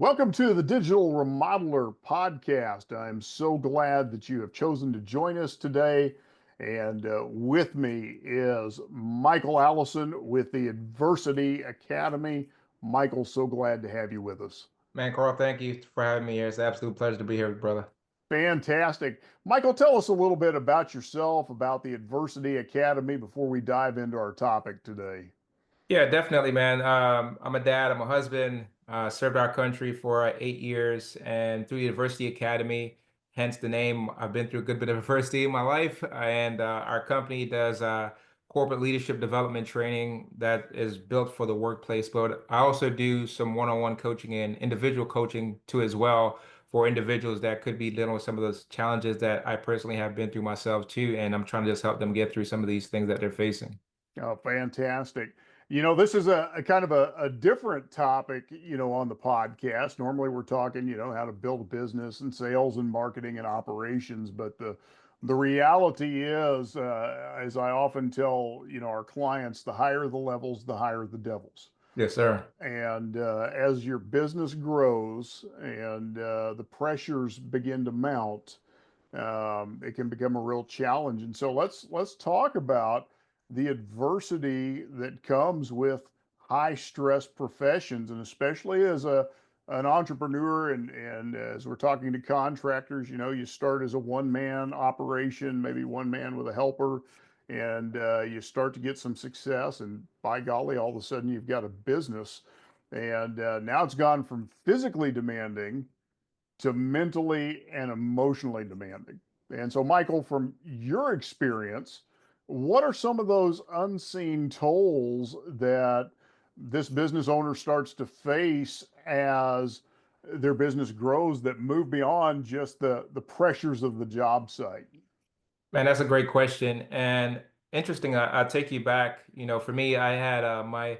Welcome to the Digital Remodeler Podcast. I'm so glad that you have chosen to join us today. And with me is Michael Allison with the Adversity Academy. Michael, so glad to have you with us. Man, Carl, thank you for having me here. It's an absolute pleasure to be here, brother. Fantastic. Michael, tell us a little bit about yourself, about the Adversity Academy before we dive into our topic today. Yeah, definitely, man. I'm a dad. I'm a husband. Served our country for 8 years, and through the University Academy, hence the name. I've been through a good bit of adversity in my life, and our company does corporate leadership development training that is built for the workplace. But I also do some one-on-one coaching and individual coaching too, as well, for individuals that could be dealing with some of those challenges that I personally have been through myself too, and I'm trying to just help them get through some of these things that they're facing. Oh, fantastic. This is a kind of a different topic, on the podcast. Normally we're talking, how to build a business and sales and marketing and operations. But the reality is, as I often tell, our clients, the higher the levels, the higher the devils. Yes, sir. And as your business grows and the pressures begin to mount, it can become a real challenge. And so let's talk about the adversity that comes with high stress professions, and especially as a an entrepreneur and as we're talking to contractors, you start as a one man operation, maybe one man with a helper, and you start to get some success, and by golly, all of a sudden you've got a business, and now it's gone from physically demanding to mentally and emotionally demanding. And so, Michael, from your experience, what are some of those unseen tolls that this business owner starts to face as their business grows that move beyond just the pressures of the job site? Man, that's a great question. And interesting, I take you back. For me, I had my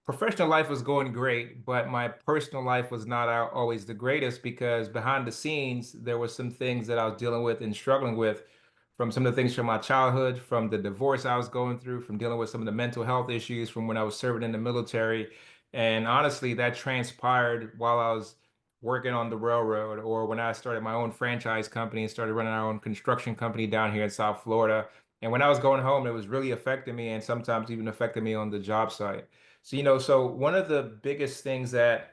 professional life was going great, but my personal life was not always the greatest because behind the scenes, there were some things that I was dealing with and struggling with from some of the things from my childhood, from the divorce I was going through, from dealing with some of the mental health issues from when I was serving in the military. And honestly, that transpired while I was working on the railroad or when I started my own franchise company and started running our own construction company down here in South Florida. And when I was going home, it was really affecting me and sometimes even affecting me on the job site. So one of the biggest things that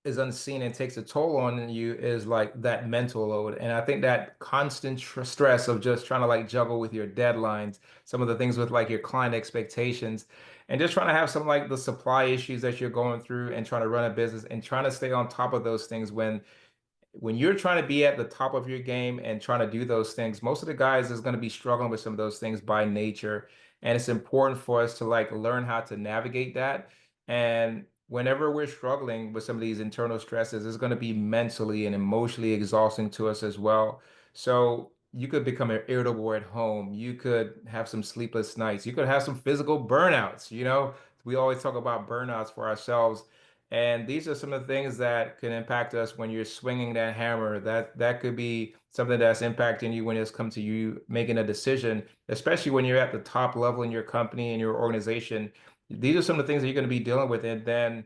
is unseen and takes a toll on you is like that mental load. And I think that constant stress of just trying to like juggle with your deadlines, some of the things with like your client expectations, and just trying to have some like the supply issues that you're going through and trying to run a business and trying to stay on top of those things when you're trying to be at the top of your game and trying to do those things, most of the guys is going to be struggling with some of those things by nature. And it's important for us to like learn how to navigate that. And whenever we're struggling with some of these internal stresses, it's going to be mentally and emotionally exhausting to us as well. So you could become irritable at home. You could have some sleepless nights. You could have some physical burnouts. We always talk about burnouts for ourselves. And these are some of the things that can impact us when you're swinging that hammer. That could be something that's impacting you when it's come to you making a decision, especially when you're at the top level in your company and your organization. These are some of the things that you're going to be dealing with. And then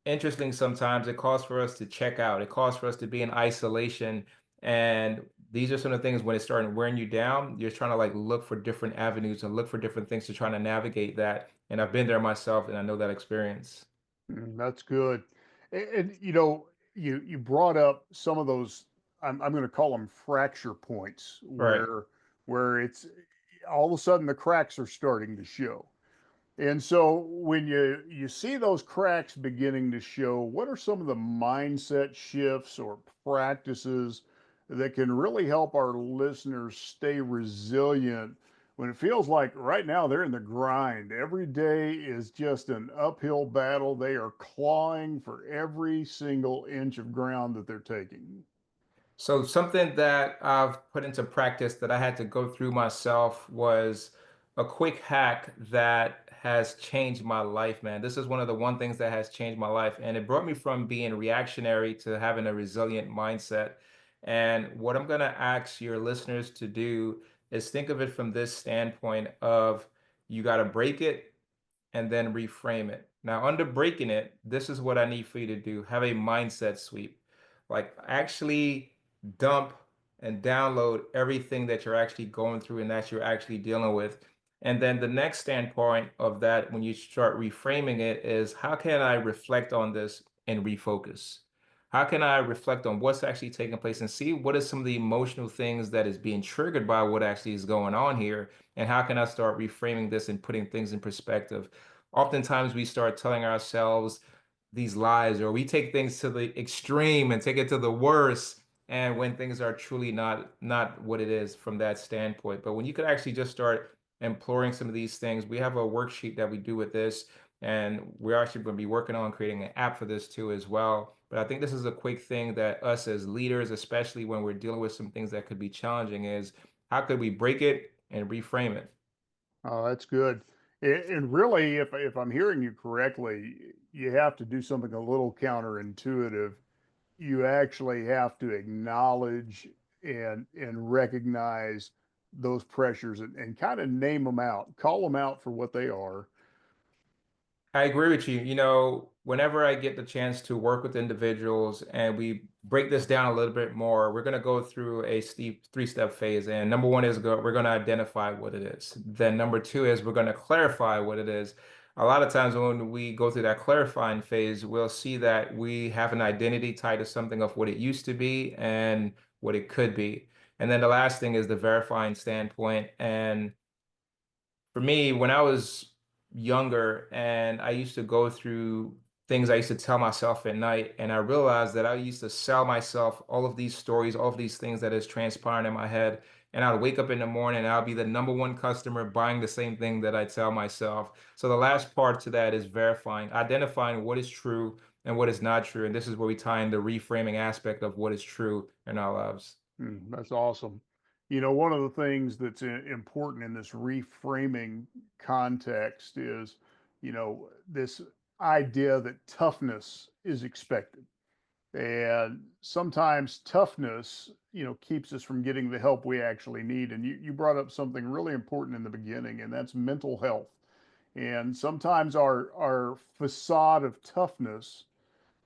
interesting, sometimes it calls for us to check out. It calls for us to be in isolation. And these are some of the things when it's starting wearing you down, you're trying to like look for different avenues and look for different things to try to navigate that. And I've been there myself and I know that experience. That's good. And you brought up some of those. I'm going to call them fracture points Right. where it's all of a sudden the cracks are starting to show. And so when you see those cracks beginning to show, what are some of the mindset shifts or practices that can really help our listeners stay resilient when it feels like right now they're in the grind? Every day is just an uphill battle. They are clawing for every single inch of ground that they're taking. So something that I've put into practice that I had to go through myself was a quick hack that has changed my life, man. This is one of the one things that has changed my life, and it brought me from being reactionary to having a resilient mindset. And what I'm going to ask your listeners to do is think of it from this standpoint of you got to break it and then reframe it. Now, under breaking it, this is what I need for you to do. Have a mindset sweep. Like actually dump and download everything that you're actually going through and that you're actually dealing with. And then the next standpoint of that, when you start reframing it, is how can I reflect on this and refocus? How can I reflect on what's actually taking place and see what are some of the emotional things that is being triggered by what actually is going on here? And how can I start reframing this and putting things in perspective? Oftentimes we start telling ourselves these lies, or we take things to the extreme and take it to the worst, and when things are truly not what it is from that standpoint. But when you could actually just start imploring some of these things, we have a worksheet that we do with this, and we're actually going to be working on creating an app for this too as well. But I think this is a quick thing that us as leaders, especially when we're dealing with some things that could be challenging, is how could we break it and reframe it? Oh, that's good. And really, if I'm hearing you correctly, you have to do something a little counterintuitive. You actually have to acknowledge and recognize those pressures and kind of name them out, call them out for what they are. I agree with you. Whenever I get the chance to work with individuals and we break this down a little bit more, we're going to go through a steep three-step phase. And number one is we're going to identify what it is. Then number two is we're going to clarify what it is. A lot of times when we go through that clarifying phase, we'll see that we have an identity tied to something of what it used to be and what it could be. And then the last thing is the verifying standpoint. And for me, when I was younger and I used to go through things I used to tell myself at night, and I realized that I used to sell myself all of these stories, all of these things that is transpiring in my head. And I'd wake up in the morning and I'll be the number one customer buying the same thing that I tell myself. So the last part to that is verifying, identifying what is true and what is not true. And this is where we tie in the reframing aspect of what is true in our lives. That's awesome. You know, one of the things that's important in this reframing context is, this idea that toughness is expected. And sometimes toughness, keeps us from getting the help we actually need. And you brought up something really important in the beginning, and that's mental health. And sometimes our facade of toughness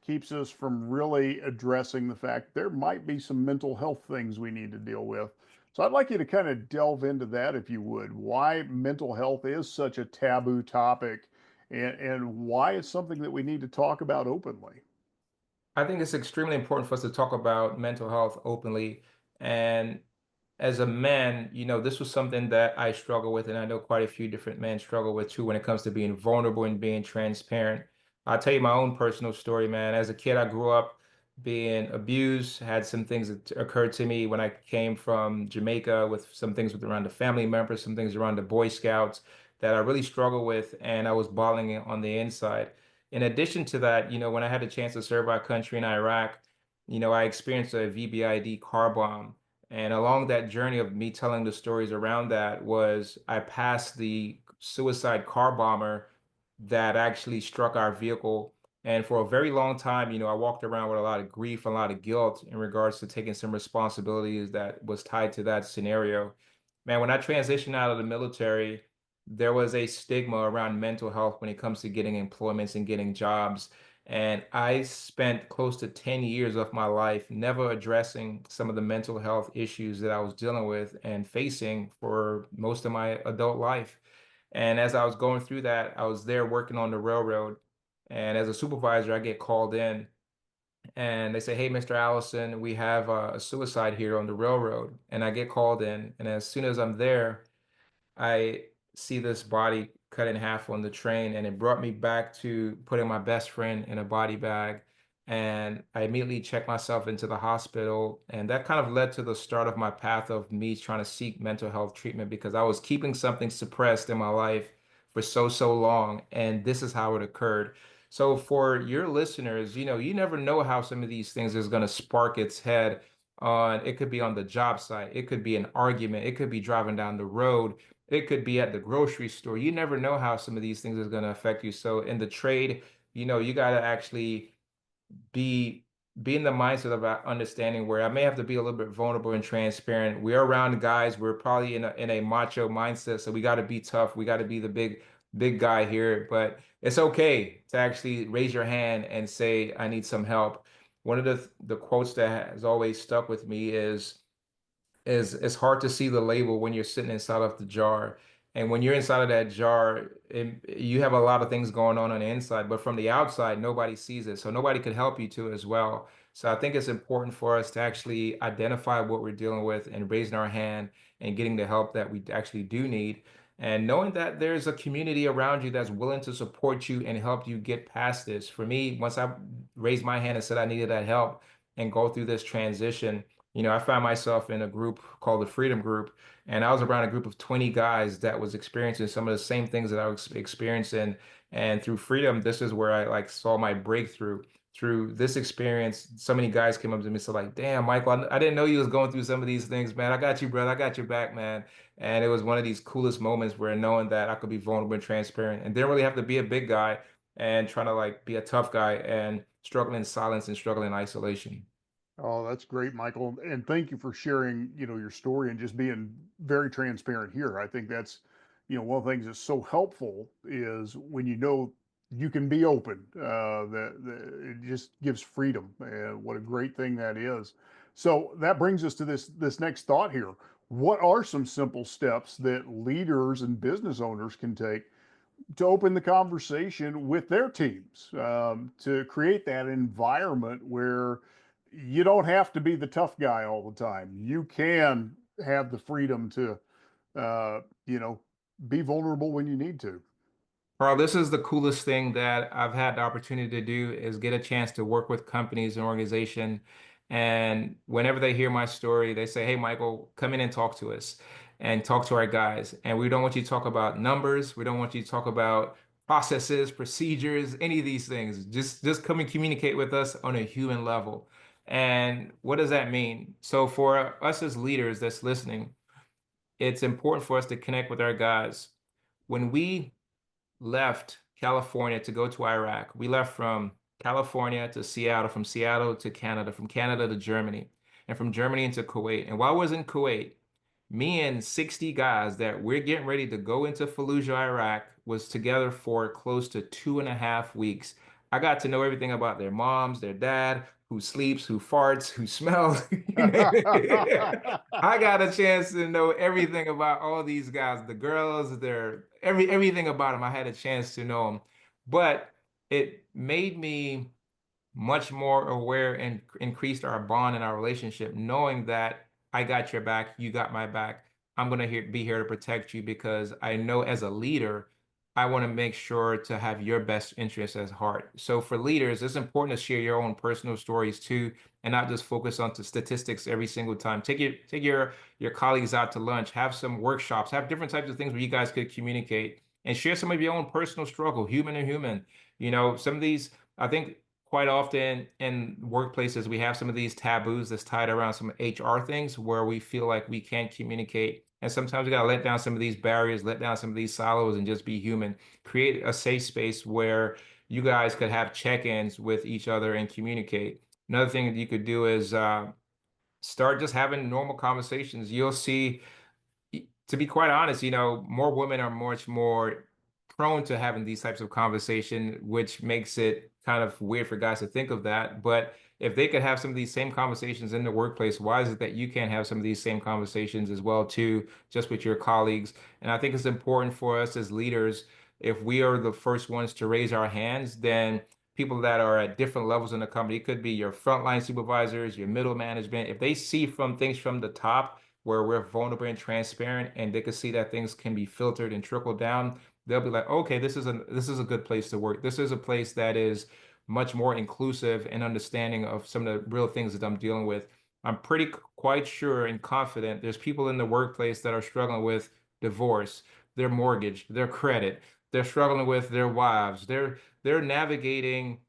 keeps us from really addressing the fact there might be some mental health things we need to deal with. So I'd like you to kind of delve into that, if you would, why mental health is such a taboo topic and why it's something that we need to talk about openly. I think it's extremely important for us to talk about mental health openly. And as a man, this was something that I struggle with, and I know quite a few different men struggle with too when it comes to being vulnerable and being transparent. I'll tell you my own personal story, man. As a kid, I grew up being abused, had some things that occurred to me when I came from Jamaica with some things with around the family members, some things around the Boy Scouts that I really struggled with, and I was bawling it on the inside. In addition to that, when I had the chance to serve our country in Iraq, I experienced a VBID car bomb. And along that journey of me telling the stories around that was I passed the suicide car bomber that actually struck our vehicle. And for a very long time, I walked around with a lot of grief, a lot of guilt in regards to taking some responsibilities that was tied to that scenario. Man, when I transitioned out of the military, there was a stigma around mental health when it comes to getting employments and getting jobs. And I spent close to 10 years of my life never addressing some of the mental health issues that I was dealing with and facing for most of my adult life. And as I was going through that, I was there working on the railroad. And as a supervisor, I get called in and they say, "Hey, Mr. Allison, we have a suicide here on the railroad." And I get called in. And as soon as I'm there, I see this body cut in half on the train, and it brought me back to putting my best friend in a body bag. And I immediately checked myself into the hospital, and that kind of led to the start of my path of me trying to seek mental health treatment because I was keeping something suppressed in my life for so long, and this is how it occurred. So for your listeners, you never know how some of these things is going to spark its head on. It could be on the job site, it could be an argument, it could be driving down the road, it could be at the grocery store. You never know how some of these things is going to affect you. So in the trade, you got to actually be be in the mindset of understanding where I may have to be a little bit vulnerable and transparent. We're around guys. We're probably in a macho mindset, so we got to be tough. We got to be the big big guy here, but it's okay to actually raise your hand and say, I need some help. One of the quotes that has always stuck with me is it's hard to see the label when you're sitting inside of the jar. And when you're inside of that jar, you have a lot of things going on the inside, but from the outside, nobody sees it. So nobody could help you to as well. So I think it's important for us to actually identify what we're dealing with and raising our hand and getting the help that we actually do need. And knowing that there's a community around you that's willing to support you and help you get past this. For me, once I raised my hand and said I needed that help and go through this transition, I found myself in a group called the Freedom Group, and I was around a group of 20 guys that was experiencing some of the same things that I was experiencing. And through Freedom, this is where I like saw my breakthrough. Through this experience, so many guys came up to me and said, like, damn, Michael, I didn't know you was going through some of these things, man. I got you, brother. I got your back, man. And it was one of these coolest moments where knowing that I could be vulnerable and transparent and didn't really have to be a big guy and trying to like be a tough guy and struggle in silence and struggle in isolation. Oh, that's great, Michael. And thank you for sharing, your story and just being very transparent here. I think that's, one of the things that's so helpful is when you can be open. That it just gives freedom, and what a great thing that is. So that brings us to this next thought here. What are some simple steps that leaders and business owners can take to open the conversation with their teams, to create that environment where you don't have to be the tough guy all the time. You can have the freedom to, uh, you know, be vulnerable when you need to. Carl, this is the coolest thing that I've had the opportunity to do is get a chance to work with companies and organization. And whenever they hear my story, they say, hey, Michael, come in and talk to us and talk to our guys. And we don't want you to talk about numbers. We don't want you to talk about processes, procedures, any of these things. Just come and communicate with us on a human level. And what does that mean? So for us as leaders that's listening, it's important for us to connect with our guys. When we left California to go to Iraq. We left from California to Seattle, from Seattle to Canada, from Canada to Germany, and from Germany into Kuwait. And while I was in Kuwait, me and 60 guys that we're getting ready to go into Fallujah, Iraq, was together for close to 2.5 weeks. I got to know everything about their moms, their dad, who sleeps, who farts, who smells, you name it. I got a chance to know everything about all these guys, the girls, their everything about them. I had a chance to know them, but it made me much more aware and increased our bond and our relationship, knowing that I got your back, you got my back. I'm gonna be here to protect you because I know as a leader, I want to make sure to have your best interests at heart. So for leaders, it's important to share your own personal stories too, and not just focus on the statistics every single time. Take your colleagues out to lunch, have some workshops, have different types of things where you guys could communicate and share some of your own personal struggle, human to human. Some of these, I think quite often in workplaces, we have some of these taboos that's tied around some HR things where we feel like we can't communicate. And sometimes we got to let down some of these barriers, let down some of these silos, and just be human. Create a safe space where you guys could have check-ins with each other and communicate. Another thing that you could do is start just having normal conversations. You'll see, to be quite honest, more women are much more prone to having these types of conversation, which makes it kind of weird for guys to think of that. But if they could have some of these same conversations in the workplace, why is it that you can't have some of these same conversations as well too, just with your colleagues? And I think it's important for us as leaders, if we are the first ones to raise our hands, then people that are at different levels in the company, it could be your frontline supervisors, your middle management, if they see from things from the top where we're vulnerable and transparent and they can see that things can be filtered and trickled down, they'll be like, okay, this is a good place to work. This is a place that is much more inclusive and understanding of some of the real things that I'm dealing with. I'm pretty quite sure and confident there's people in the workplace that are struggling with divorce, their mortgage, their credit. They're struggling with their wives. They're navigating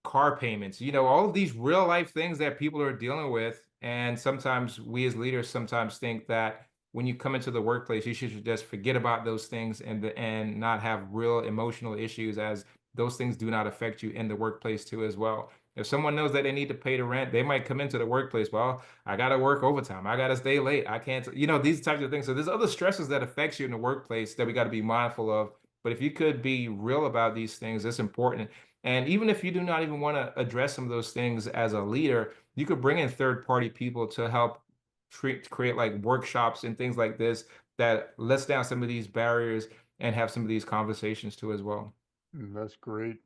car payments, all of these real life things that people are dealing with. And sometimes we as leaders sometimes think that when you come into the workplace, you should just forget about those things and not have real emotional issues, as those things do not affect you in the workplace too as well. If someone knows that they need to pay the rent, they might come into the workplace. Well, I got to work overtime. I got to stay late. I can't, these types of things. So there's other stresses that affects you in the workplace that we got to be mindful of But if you could be real about these things, it's important. And even if you do not even want to address some of those things as a leader, you could bring in third party people to help create like workshops and things like this that lets down some of these barriers and have some of these conversations too as well. That's great.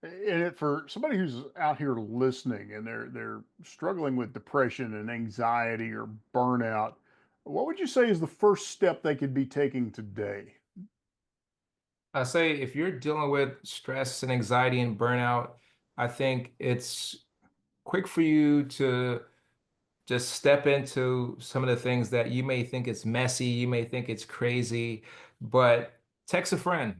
And for somebody who's out here listening and they're struggling with depression and anxiety or burnout, what would you say is the first step they could be taking today? I say if you're dealing with stress and anxiety and burnout, I think it's quick for you to just step into some of the things that you may think it's messy, you may think it's crazy, but text a friend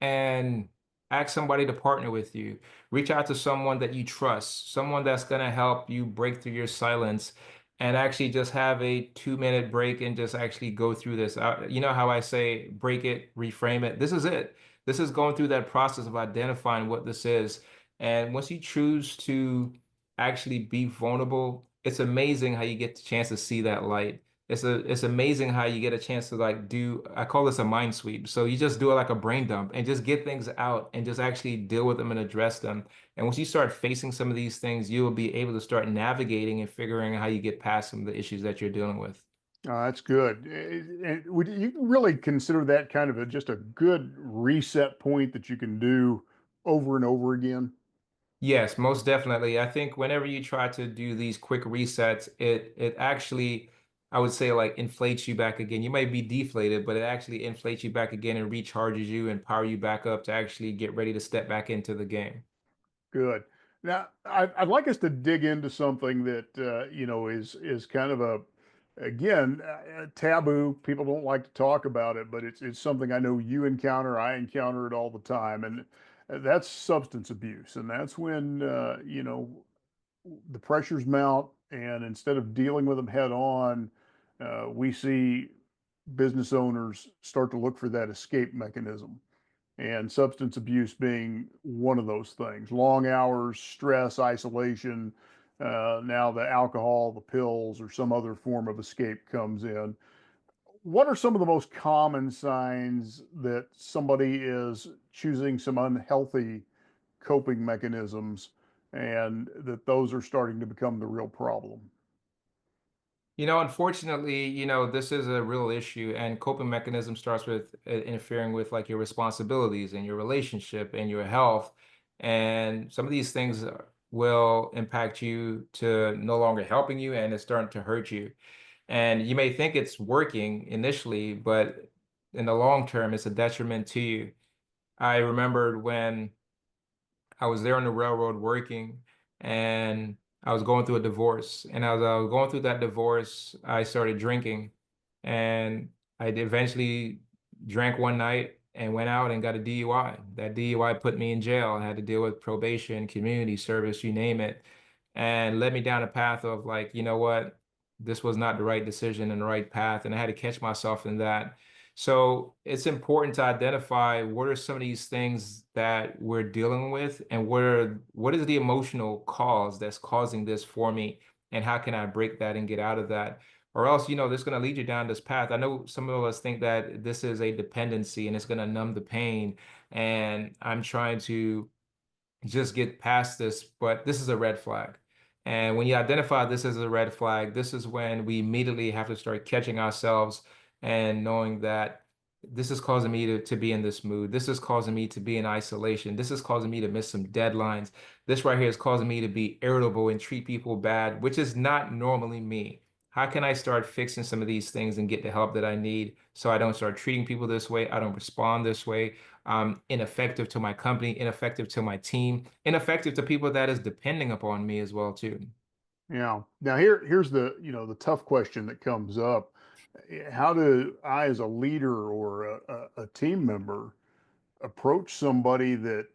and ask somebody to partner with you. Reach out to someone that you trust, someone that's going to help you break through your silence and actually just have a 2 minute break and just actually go through this. You know how I say break it, reframe it. This is it. This is going through that process of identifying what this is. And once you choose to actually be vulnerable, it's amazing how you get the chance to see that light. It's amazing how you get a chance to like do, I call this a mind sweep. So you just do it like a brain dump and just get things out and just actually deal with them and address them. And once you start facing some of these things, you will be able to start navigating and figuring out how you get past some of the issues that you're dealing with. That's good. And would you really consider that kind of just a good reset point that you can do over and over again? Yes, most definitely. I think whenever you try to do these quick resets, it actually, I would say, like inflates you back again. You might be deflated, but it actually inflates you back again and recharges you and power you back up to actually get ready to step back into the game. Good. Now, I'd like us to dig into something that is kind of a taboo. People don't like to talk about it, but it's something I know you encounter. I encounter it all the time, and that's substance abuse. And that's when the pressures mount, and instead of dealing with them head on, we see business owners start to look for that escape mechanism, and substance abuse being one of those things. Long hours, stress, isolation. Now the alcohol, the pills, or some other form of escape comes in. What are some of the most common signs that somebody is choosing some unhealthy coping mechanisms and that those are starting to become the real problem? Unfortunately, this is a real issue, and coping mechanism starts with interfering with like your responsibilities and your relationship and your health. And some of these things will impact you to no longer helping you, and it's starting to hurt you. And you may think it's working initially, but in the long term, it's a detriment to you. I remembered when I was there on the railroad working, and I was going through a divorce. And as I was going through that divorce, I started drinking, and I eventually drank one night and went out and got a DUI. That DUI put me in jail. I had to deal with probation, community service, you name it, and led me down a path of like, you know what, this was not the right decision and the right path, and I had to catch myself in that. So it's important to identify what are some of these things that we're dealing with and what is the emotional cause that's causing this for me, and how can I break that and get out of that? Or else, this is going to lead you down this path. I know some of us think that this is a dependency and it's going to numb the pain. And I'm trying to just get past this, but this is a red flag. And when you identify this as a red flag, this is when we immediately have to start catching ourselves and knowing that this is causing me to be in this mood. This is causing me to be in isolation. This is causing me to miss some deadlines. This right here is causing me to be irritable and treat people bad, which is not normally me. How can I start fixing some of these things and get the help that I need so I don't start treating people this way? I don't respond this way. Ineffective to my company, ineffective to my team, ineffective to people that is depending upon me as well too. Yeah. Now here's the tough question that comes up. How do I, as a leader or a team member, approach somebody that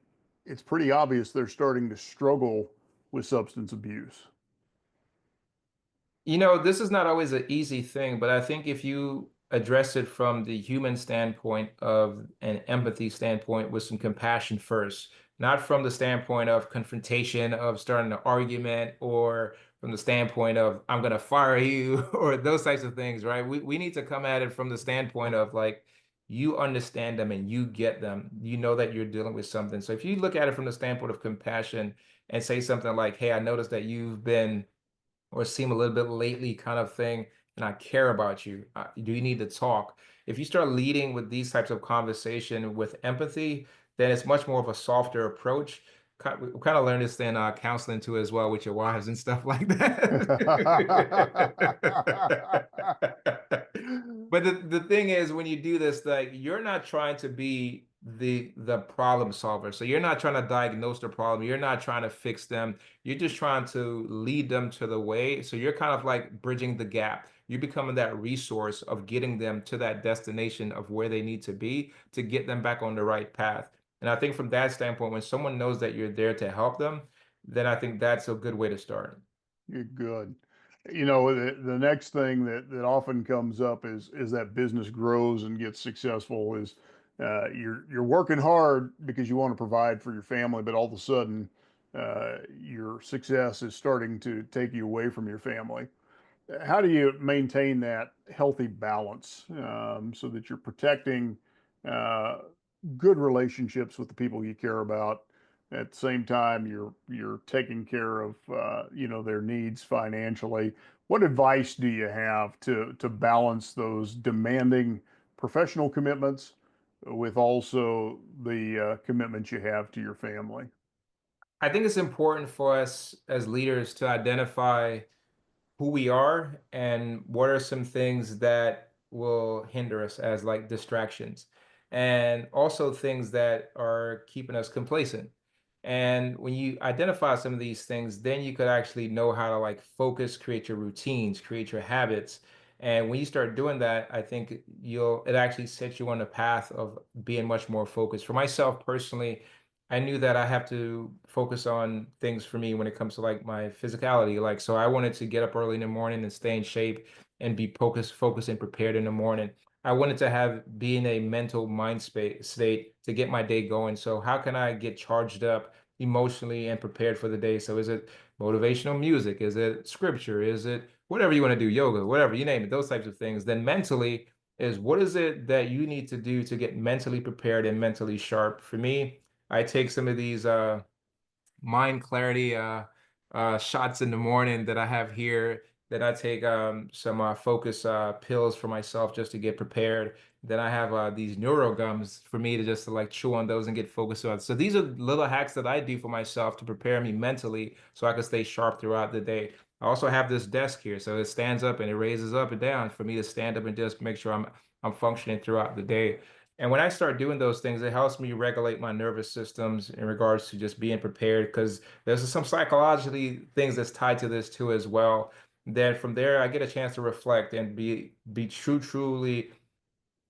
it's pretty obvious they're starting to struggle with substance abuse? This is not always an easy thing, but I think if you address it from the human standpoint of an empathy standpoint with some compassion first, not from the standpoint of confrontation, of starting an argument, or from the standpoint of I'm gonna fire you or those types of things, right? We need to come at it from the standpoint of like, you understand them and you get them. You know that you're dealing with something. So if you look at it from the standpoint of compassion and say something like, hey, I noticed that you've been or seem a little bit lately kind of thing, and I care about you. Do you need to talk? If you start leading with these types of conversation with empathy, then it's much more of a softer approach. We kind of learned this in counseling too, as well, with your wives and stuff like that. But the thing is, when you do this, like you're not trying to be the problem solver. So you're not trying to diagnose the problem. You're not trying to fix them. You're just trying to lead them to the way. So you're kind of like bridging the gap. You're becoming that resource of getting them to that destination of where they need to be to get them back on the right path. And I think from that standpoint, when someone knows that you're there to help them, then I think that's a good way to start. You're good. The next thing that often comes up is that business grows and gets successful is you're working hard because you want to provide for your family, but all of a sudden your success is starting to take you away from your family. How do you maintain that healthy balance so that you're protecting uh, good relationships with the people you care about? At the same time, you're taking care of their needs financially. What advice do you have to balance those demanding professional commitments with also the commitments you have to your family? I think it's important for us as leaders to identify who we are and what are some things that will hinder us as like distractions and also things that are keeping us complacent. And when you identify some of these things, then you could actually know how to like focus, create your routines, create your habits. And when you start doing that, I think it actually sets you on the path of being much more focused. For myself personally, I knew that I have to focus on things for me when it comes to like my physicality. Like, so I wanted to get up early in the morning and stay in shape and be focused and prepared in the morning. I wanted to be in a mental mind state to get my day going. So how can I get charged up emotionally and prepared for the day? So is it motivational music? Is it scripture? Is it whatever you want to do, yoga, whatever you name it, those types of things. Then mentally is what is it that you need to do to get mentally prepared and mentally sharp? For me, I take some of these mind clarity shots in the morning that I have here. Then I take some focus pills for myself just to get prepared. Then I have these neuro gums for me to just to like chew on those and get focused on. So these are little hacks that I do for myself to prepare me mentally so I can stay sharp throughout the day. I also have this desk here, so it stands up and it raises up and down for me to stand up and just make sure I'm functioning throughout the day. And when I start doing those things, it helps me regulate my nervous systems in regards to just being prepared because there's some psychologically things that's tied to this too as well. Then from there, I get a chance to reflect and be truly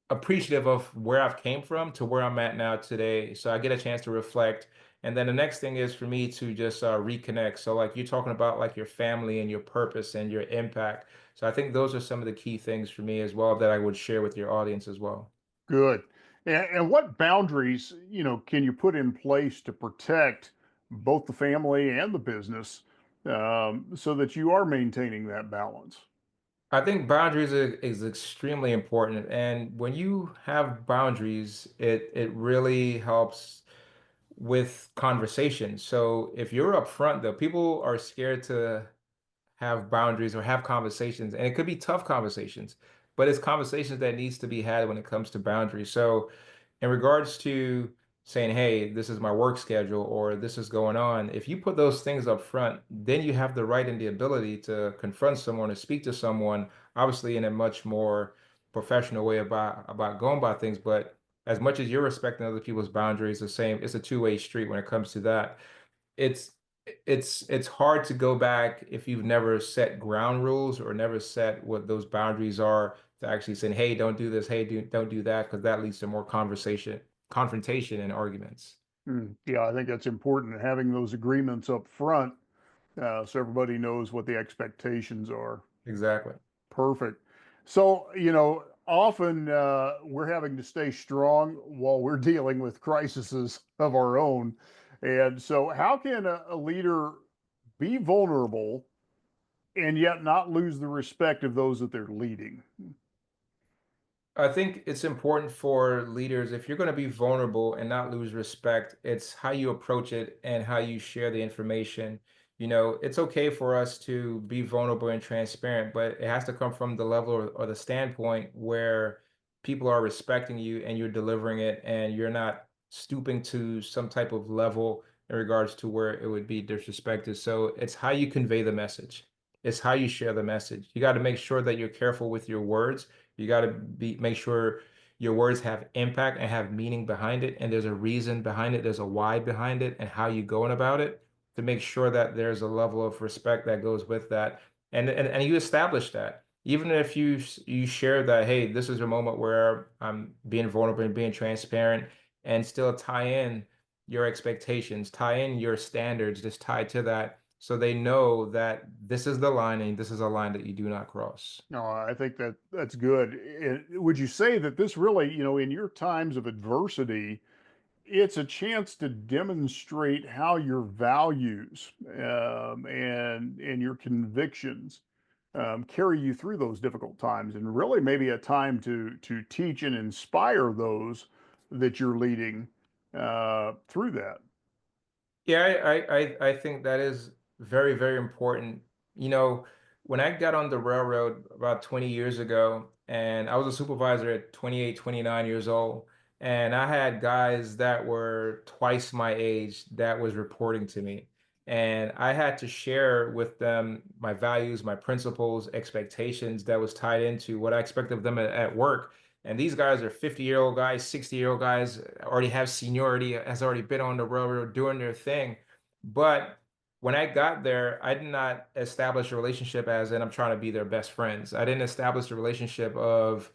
appreciative of where I've came from to where I'm at now today. So I get a chance to reflect. And then the next thing is for me to just reconnect. So like you're talking about like your family and your purpose and your impact. So I think those are some of the key things for me as well that I would share with your audience as well. Good. And what boundaries, can you put in place to protect both the family and the business so that you are maintaining that balance? I think boundaries is extremely important. And when you have boundaries, it really helps with conversation. So if you're upfront, though, people are scared to have boundaries or have conversations, and it could be tough conversations, but it's conversations that needs to be had when it comes to boundaries. So in regards to saying, hey, this is my work schedule or this is going on, if you put those things up front, then you have the right and the ability to confront someone or speak to someone, obviously in a much more professional way about going about things. But as much as you're respecting other people's boundaries, the same, it's a two-way street when it comes to that. It's it's hard to go back if you've never set ground rules or never set what those boundaries are to actually saying, hey, don't do this, hey, don't do that, because that leads to more confrontation and arguments. Yeah, I think that's important having those agreements up front so everybody knows what the expectations are. Exactly. Perfect. So, often we're having to stay strong while we're dealing with crises of our own. And so, how can a leader be vulnerable and yet not lose the respect of those that they're leading? I think it's important for leaders, if you're going to be vulnerable and not lose respect, it's how you approach it and how you share the information. It's okay for us to be vulnerable and transparent, but it has to come from the level or the standpoint where people are respecting you and you're delivering it and you're not stooping to some type of level in regards to where it would be disrespected. So it's how you convey the message. It's how you share the message. You got to make sure that you're careful with your words. You got to make sure your words have impact and have meaning behind it, and there's a reason behind it, there's a why behind it, and how you going about it to make sure that there's a level of respect that goes with that, and you establish that. Even if you share that, hey, this is a moment where I'm being vulnerable and being transparent, and still tie in your expectations, tie in your standards, just tie to that, so they know that this is the line and this is a line that you do not cross. No, I think that that's good. Would you say that this really, in your times of adversity, it's a chance to demonstrate how your values and your convictions carry you through those difficult times, and really maybe a time to teach and inspire those that you're leading through that. Yeah, I think that is very, very important. You know, when I got on the railroad about 20 years ago, and I was a supervisor at 28, 29 years old, and I had guys that were twice my age that was reporting to me. And I had to share with them my values, my principles, expectations that was tied into what I expect of them at work. And these guys are 50-year-old guys, 60-year-old guys, already have seniority, has already been on the railroad doing their thing. But when I got there, I did not establish a relationship as in I'm trying to be their best friends. I didn't establish a relationship of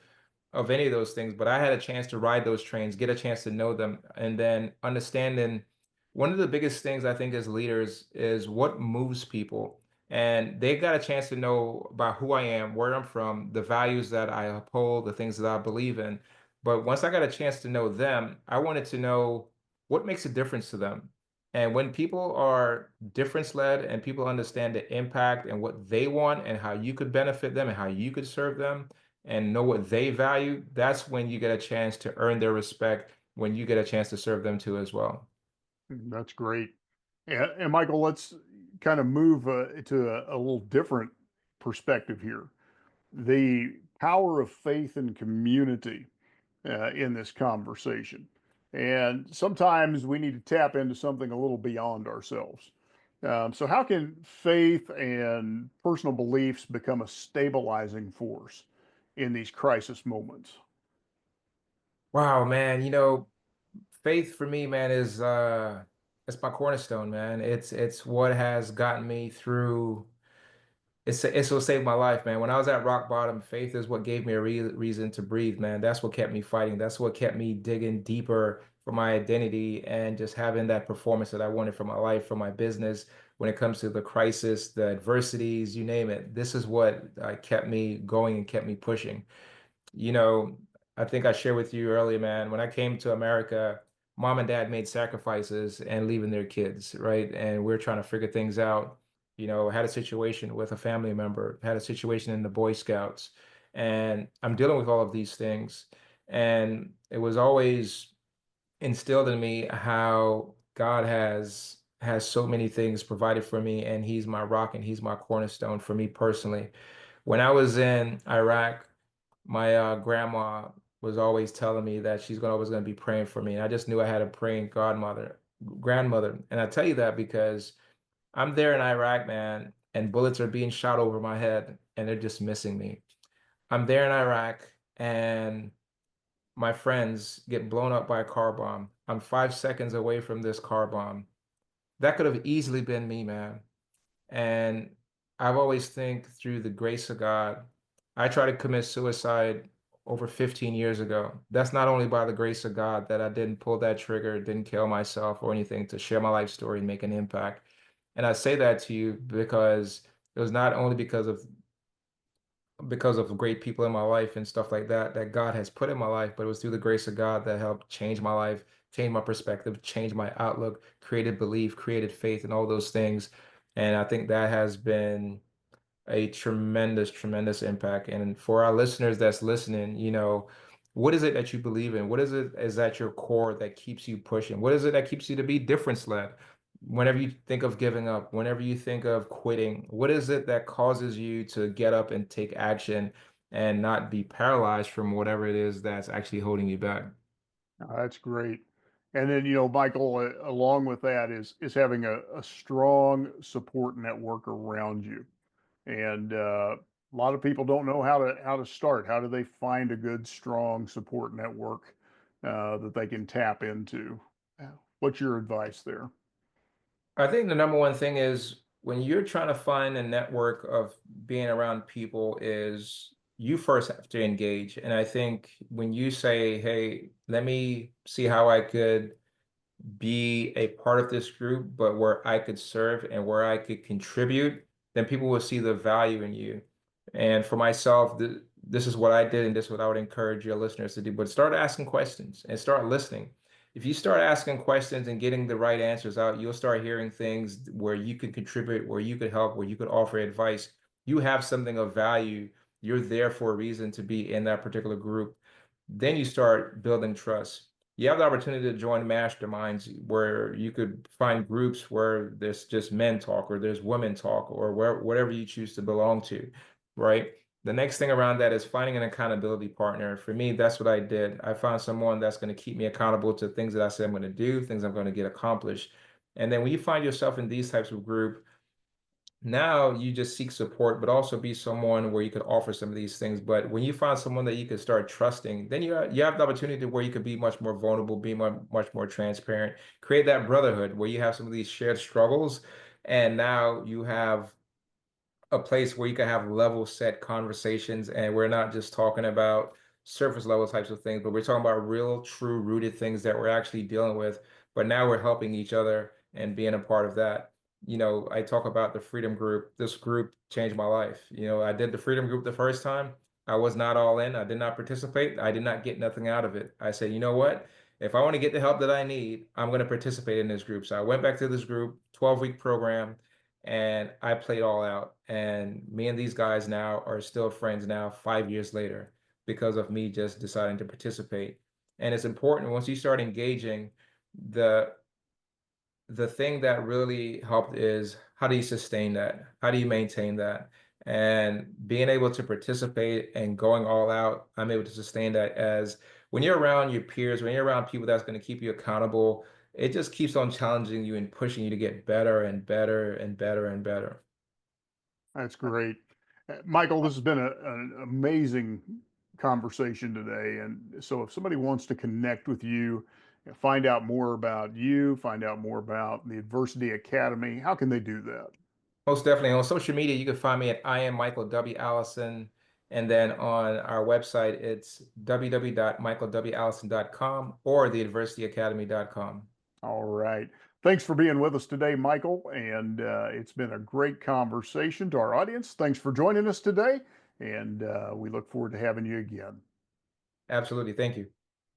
any of those things, but I had a chance to ride those trains, get a chance to know them, and then understanding one of the biggest things I think as leaders is what moves people. And they got a chance to know about who I am, where I'm from, the values that I uphold, the things that I believe in. But once I got a chance to know them, I wanted to know what makes a difference to them. And when people are difference led and people understand the impact and what they want and how you could benefit them and how you could serve them, and know what they value, that's when you get a chance to earn their respect, when you get a chance to serve them too as well. That's great. And Michael, let's kind of move to a little different perspective here. The power of faith and community in this conversation. And sometimes we need to tap into something a little beyond ourselves. So, how can faith and personal beliefs become a stabilizing force in these crisis moments? Wow, man, faith for me, man, is it's my cornerstone, man. It's what has gotten me through. It's what saved my life, man. When I was at rock bottom, faith is what gave me a re reason to breathe, man. That's what kept me fighting. That's what kept me digging deeper for my identity and just having that performance that I wanted for my life, for my business. When it comes to the crisis, the adversities, you name it, this is what kept me going and kept me pushing. You know, I think I shared with you earlier, man, when I came to America, mom and dad made sacrifices and leaving their kids, right? And we're trying to figure things out. Had a situation with a family member, had a situation in the Boy Scouts, and I'm dealing with all of these things. And it was always instilled in me how God has so many things provided for me, and He's my rock and He's my cornerstone for me personally. When I was in Iraq, my grandma was always telling me that she's always going to be praying for me. And I just knew I had a praying grandmother. And I tell you that because I'm there in Iraq, man, and bullets are being shot over my head and they're just missing me. I'm there in Iraq and my friends get blown up by a car bomb. I'm 5 seconds away from this car bomb. That could have easily been me, man. And I've always think through the grace of God. I tried to commit suicide over 15 years ago. That's not only by the grace of God that I didn't pull that trigger, didn't kill myself or anything to share my life story and make an impact. And I say that to you because it was not only because of great people in my life and stuff like that that God has put in my life, but it was through the grace of God that helped change my life, change my perspective, change my outlook, created belief, created faith, and all those things. And I think that has been a tremendous, tremendous impact. And for our listeners that's listening, What is it that you believe in? What is it is at your core that keeps you pushing? What is it that keeps you to be difference led? Whenever you think of giving up, whenever you think of quitting, what is it that causes you to get up and take action and not be paralyzed from whatever it is that's actually holding you back? That's great. And then, Michael, along with that is having a strong support network around you. And a lot of people don't know how to start. How do they find a good, strong support network that they can tap into? What's your advice there? I think the number one thing is when you're trying to find a network of being around people is you first have to engage. And I think when you say, hey, let me see how I could be a part of this group, but where I could serve and where I could contribute, then people will see the value in you. And for myself, this is what I did, and this is what I would encourage your listeners to do. But start asking questions and start listening. If you start asking questions and getting the right answers out, you'll start hearing things where you could contribute, where you could help, where you could offer advice. You have something of value. You're there for a reason to be in that particular group. Then you start building trust. You have the opportunity to join masterminds where you could find groups where there's just men talk or there's women talk or whatever you choose to belong to, right? The next thing around that is finding an accountability partner. For me, that's what I did. I found someone that's going to keep me accountable to things that I said I'm going to do, things I'm going to get accomplished. And then when you find yourself in these types of group, now you just seek support, but also be someone where you could offer some of these things. But when you find someone that you can start trusting, then you have the opportunity where you could be much more vulnerable, be much more transparent, create that brotherhood where you have some of these shared struggles, and now you have a place where you can have level set conversations and we're not just talking about surface level types of things, but we're talking about real, true, rooted things that we're actually dealing with. But now we're helping each other and being a part of that. I talk about the Freedom Group. This group changed my life. I did the Freedom Group the first time. I was not all in. I did not participate. I did not get nothing out of it. I said, you know what? If I want to get the help that I need, I'm going to participate in this group. So I went back to this group, 12-week program, and I played all out. And me and these guys now are still friends now 5 years later because of me just deciding to participate. And it's important once you start engaging, the the thing that really helped is how do you sustain that? How do you maintain that? And being able to participate and going all out, I'm able to sustain that as when you're around your peers, when you're around people that's going to keep you accountable, it just keeps on challenging you and pushing you to get better and better and better and better. That's great. Michael, this has been an amazing conversation today. And so, if somebody wants to connect with you, find out more about you, find out more about the Adversity Academy, how can they do that? Most definitely. On social media, you can find me at I am Michael W. Allison. And then on our website, it's www.michaelwallison.com or theadversityacademy.com. All right. Thanks for being with us today, Michael. And it's been a great conversation to our audience. Thanks for joining us today. And we look forward to having you again. Absolutely. Thank you.